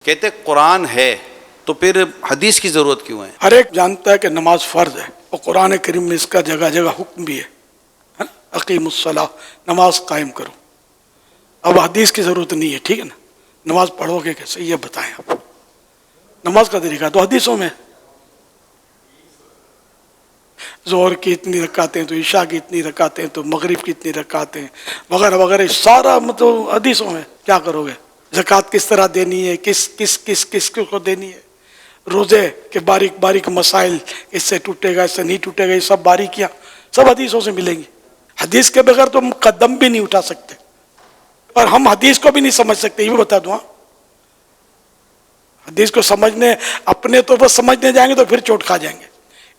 کہتے قرآن ہے تو پھر حدیث کی ضرورت کیوں ہے؟ ہر ایک جانتا ہے کہ نماز فرض ہے اور قرآن کریم میں اس کا جگہ جگہ حکم بھی ہے اقیم الصلاۃ، نماز قائم کرو۔ اب حدیث کی ضرورت نہیں ہے، ٹھیک ہے نا؟ نماز پڑھو گے کیسے یہ بتائیں آپ۔ نماز کا طریقہ تو حدیثوں میں، ظہر کی اتنی رکعتیں تو عشاء کی اتنی رکعتیں تو مغرب کی اتنی رکعتیں وغیرہ وغیرہ، سارا مطلب حدیثوں میں۔ کیا کرو گے؟ زکوٰۃ کس طرح دینی ہے، کس کو دینی ہے، روزے کے باریک باریک مسائل، اس سے ٹوٹے گا اس سے نہیں ٹوٹے گا، یہ سب باریکیاں سب حدیثوں سے ملیں گی۔ حدیث کے بغیر تو ہم قدم بھی نہیں اٹھا سکتے، اور ہم حدیث کو بھی نہیں سمجھ سکتے، یہ بھی بتا دوں۔ حدیث کو سمجھنے اپنے تو بس سمجھنے جائیں گے تو پھر چوٹ کھا جائیں گے۔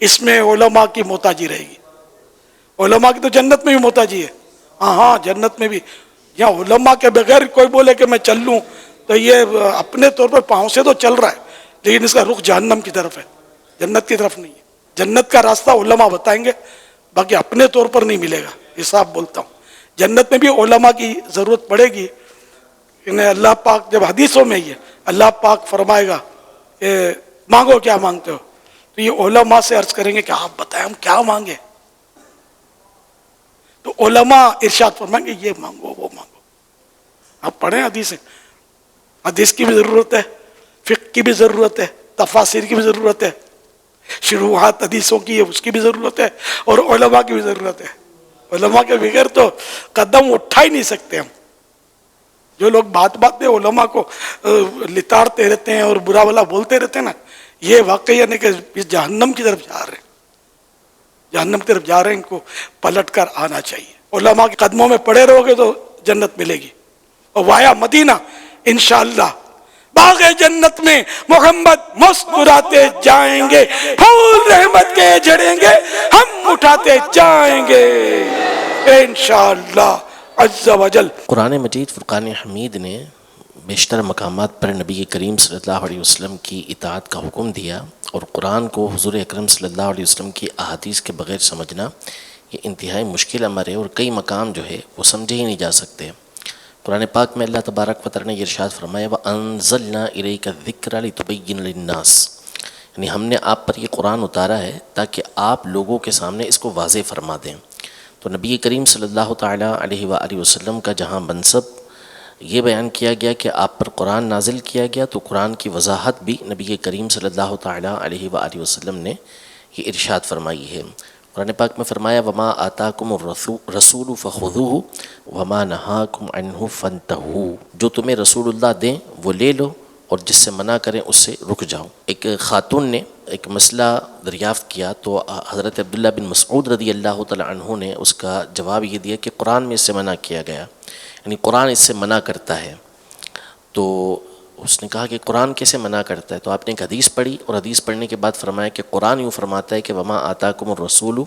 اس میں علماء کی محتاجی رہے گی۔ علماء کی تو جنت میں بھی محتاجی ہے، ہاں جنت میں بھی۔ یہاں علماء کے بغیر کوئی بولے کہ میں چل لوں تو یہ اپنے طور پر پاؤں سے تو چل رہا ہے، لیکن اس کا رخ جہنم کی طرف ہے، جنت کی طرف نہیں ہے۔ جنت کا راستہ علماء بتائیں گے، باقی اپنے طور پر نہیں ملے گا، یہ صاحب بولتا ہوں۔ جنت میں بھی علماء کی ضرورت پڑے گی۔ انہیں اللہ پاک جب حدیثوں میں ہی ہے، اللہ پاک فرمائے گا کہ مانگو کیا مانگتے ہو، تو یہ علماء سے عرض کریں گے کہ آپ بتائیں ہم کیا مانگے، تو علماء ارشاد فرمائیں گے یہ مانگو وہ مانگو۔ آپ پڑھیں حدیثیں، حدیث کی بھی ضرورت ہے، فقہ کی بھی ضرورت ہے، تفاسیر کی بھی ضرورت ہے، شروحات حدیثوں کی ہے اس کی بھی ضرورت ہے، اور علماء کی بھی ضرورت ہے۔ علماء کے بغیر تو قدم اٹھا ہی نہیں سکتے ہم۔ جو لوگ بات میں علماء کو لتاڑتے رہتے ہیں اور برا بھلا بولتے رہتے ہیں نا، یہ واقعی یعنی کہ جہنم کی طرف جا رہے ہیں، جہنم کی طرف جا رہے ہیں۔ ان کو پلٹ کر آنا چاہیے۔ علماء کے قدموں میں پڑے رہو گے تو جنت ملے گی، اور وایا مدینہ انشاءاللہ باغ جنت میں محمد مسکراتے جائیں گے، پھول رحمت کے جھڑیں گے، ہم اٹھاتے جائیں گے انشاءاللہ عز و جل۔ قرآن مجید فرقان حمید نے بیشتر مقامات پر نبی کریم صلی اللہ علیہ وسلم کی اطاعت کا حکم دیا، اور قرآن کو حضور اکرم صلی اللہ علیہ وسلم کی احادیث کے بغیر سمجھنا یہ انتہائی مشکل امر ہے، اور کئی مقام جو ہے وہ سمجھے ہی نہیں جا سکتے۔ قرآن پاک میں اللہ تبارک و تعالی نے یہ ارشاد فرمایا وَأَنزَلْنَا إِلَيْكَ الذِّكْرَ لِتُبَيِّنَ لِلنَّاسِ، یعنی ہم نے آپ پر یہ قرآن اتارا ہے تاکہ آپ لوگوں کے سامنے اس کو واضح فرما دیں۔ تو نبی کریم صلی اللہ تعالیٰ علیہ وآلہ وسلم کا جہاں منصب یہ بیان کیا گیا کہ آپ پر قرآن نازل کیا گیا، تو قرآن کی وضاحت بھی نبی کریم صلی اللہ تعالیٰ علیہ وآلہ وسلم نے یہ ارشاد فرمائی ہے۔ قرآن پاک میں فرمایا وَمَا آتَاكُمُ الرَّسُولُ فَخُذُوهُ وَمَا نَهَاكُمْ عَنْهُ فَانْتَهُوا، جو تمہیں رسول اللہ دیں وہ لے لو، اور جس سے منع کریں اس سے رک جاؤ۔ ایک خاتون نے ایک مسئلہ دریافت کیا، تو حضرت عبداللہ بن مسعود رضی اللہ تعالی عنہ نے اس کا جواب یہ دیا کہ قرآن میں اس سے منع کیا گیا، یعنی قرآن اس سے منع کرتا ہے۔ تو اس نے کہا کہ قرآن کیسے منع کرتا ہے؟ تو آپ نے ایک حدیث پڑھی، اور حدیث پڑھنے کے بعد فرمایا کہ قرآن یوں فرماتا ہے کہ وما آتاکم الرسول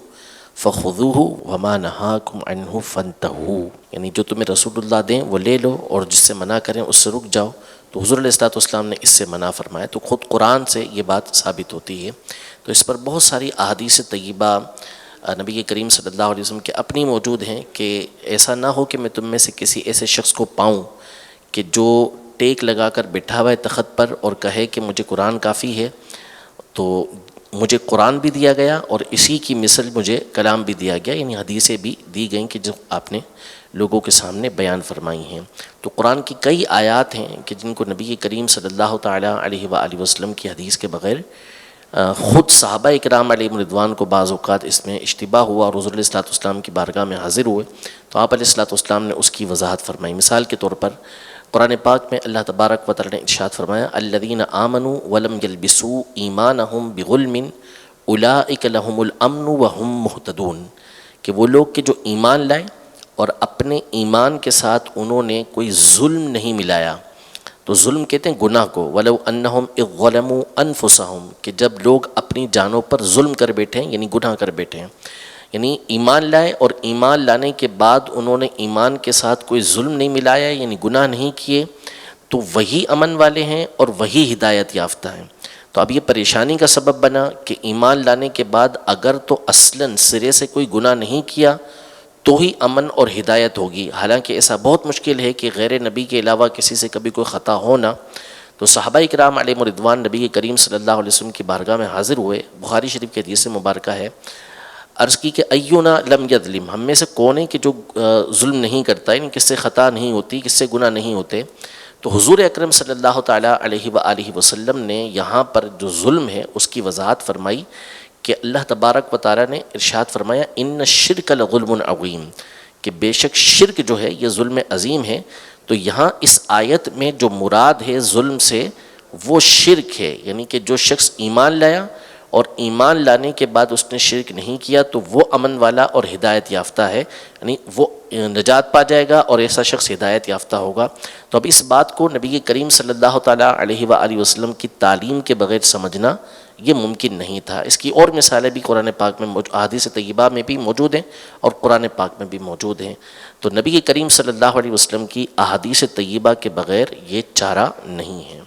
فخذوہ وما نہاکم عنہ فانتہوا، یعنی جو تمہیں رسول اللہ دیں وہ لے لو، اور جس سے منع کریں اس سے رک جاؤ۔ تو حضور علیہ الصلوۃ والسلام نے اس سے منع فرمایا، تو خود قرآن سے یہ بات ثابت ہوتی ہے۔ تو اس پر بہت ساری احادیث طیبہ نبی کریم صلی اللہ علیہ وسلم کے اپنی موجود ہیں کہ ایسا نہ ہو کہ میں تم میں سے کسی ایسے شخص کو پاؤں کہ جو ٹیک لگا کر بٹھا ہوا ہے تخت پر اور کہے کہ مجھے قرآن کافی ہے۔ تو مجھے قرآن بھی دیا گیا اور اسی کی مثل مجھے کلام بھی دیا گیا، یعنی حدیثیں بھی دی گئیں کہ جو آپ نے لوگوں کے سامنے بیان فرمائی ہیں۔ تو قرآن کی کئی آیات ہیں کہ جن کو نبی کریم صلی اللہ تعالیٰ علیہ وآلہ وسلم کی حدیث کے بغیر خود صحابہ اکرام علیہم رضوان کو بعض اوقات اس میں اشتباہ ہوا، اور حضور علیہ الصلوۃ والسلام کی بارگاہ میں حاضر ہوئے تو آپ علیہ الصلوۃ والسلام نے اس کی وضاحت فرمائی۔ مثال کے طور پر قرآن پاک میں اللہ تبارک و تعالی نے ارشاد فرمایا الذین آمنوا ولم یلبسوا ایمانہم بظلم اولئک لہم الامن وہم مہتدون، کہ وہ لوگ کہ جو ایمان لائے اور اپنے ایمان کے ساتھ انہوں نے کوئی ظلم نہیں ملایا۔ تو ظلم کہتے ہیں گناہ کو، وَلَوْ أَنَّهُمْ إِذْ ظَلَمُوا أَنفُسَهُمْ، کہ جب لوگ اپنی جانوں پر ظلم کر بیٹھے ہیں، یعنی گناہ کر بیٹھے ہیں، یعنی ایمان لائے اور ایمان لانے کے بعد انہوں نے ایمان کے ساتھ کوئی ظلم نہیں ملایا، یعنی گناہ نہیں کیے، تو وہی امن والے ہیں اور وہی ہدایت یافتہ ہیں۔ تو اب یہ پریشانی کا سبب بنا کہ ایمان لانے کے بعد اگر تو اصلاً سرے سے کوئی گناہ نہیں کیا تو ہی امن اور ہدایت ہوگی، حالانکہ ایسا بہت مشکل ہے کہ غیر نبی کے علاوہ کسی سے کبھی کوئی خطا ہونا، تو تو صحابہ کرام علیہ رضوان نبی کریم صلی اللہ علیہ وسلم کی بارگاہ میں حاضر ہوئے. بخاری شریف کی حدیث مبارکہ ہے, عرض کی کہ ایونا لم یظلم, ہم میں سے کون ہے کہ جو ظلم نہیں کرتا, یعنی کس سے خطا نہیں ہوتی, کس سے گناہ نہیں ہوتے. تو حضور اکرم صلی اللہ تعالیٰ علیہ وآلہ وسلم نے یہاں پر جو ظلم ہے اس کی وضاحت فرمائی کہ اللہ تبارک و تعالیٰ نے ارشاد فرمایا ان الشرک لظلم عظیم, کہ بے شک شرک جو ہے یہ ظلم عظیم ہے. تو یہاں اس آیت میں جو مراد ہے ظلم سے وہ شرک ہے, یعنی کہ جو شخص ایمان لایا اور ایمان لانے کے بعد اس نے شرک نہیں کیا تو وہ امن والا اور ہدایت یافتہ ہے, یعنی وہ نجات پا جائے گا اور ایسا شخص ہدایت یافتہ ہوگا. تو اب اس بات کو نبی کریم صلی اللہ تعالیٰ علیہ وآلہ وسلم کی تعلیم کے بغیر سمجھنا یہ ممکن نہیں تھا. اس کی اور مثالیں بھی قرآن پاک میں احادیث طیبہ میں بھی موجود ہیں اور قرآن پاک میں بھی موجود ہیں. تو نبی کریم صلی اللہ علیہ وسلم کی احادیث طیبہ کے بغیر یہ چارہ نہیں ہے.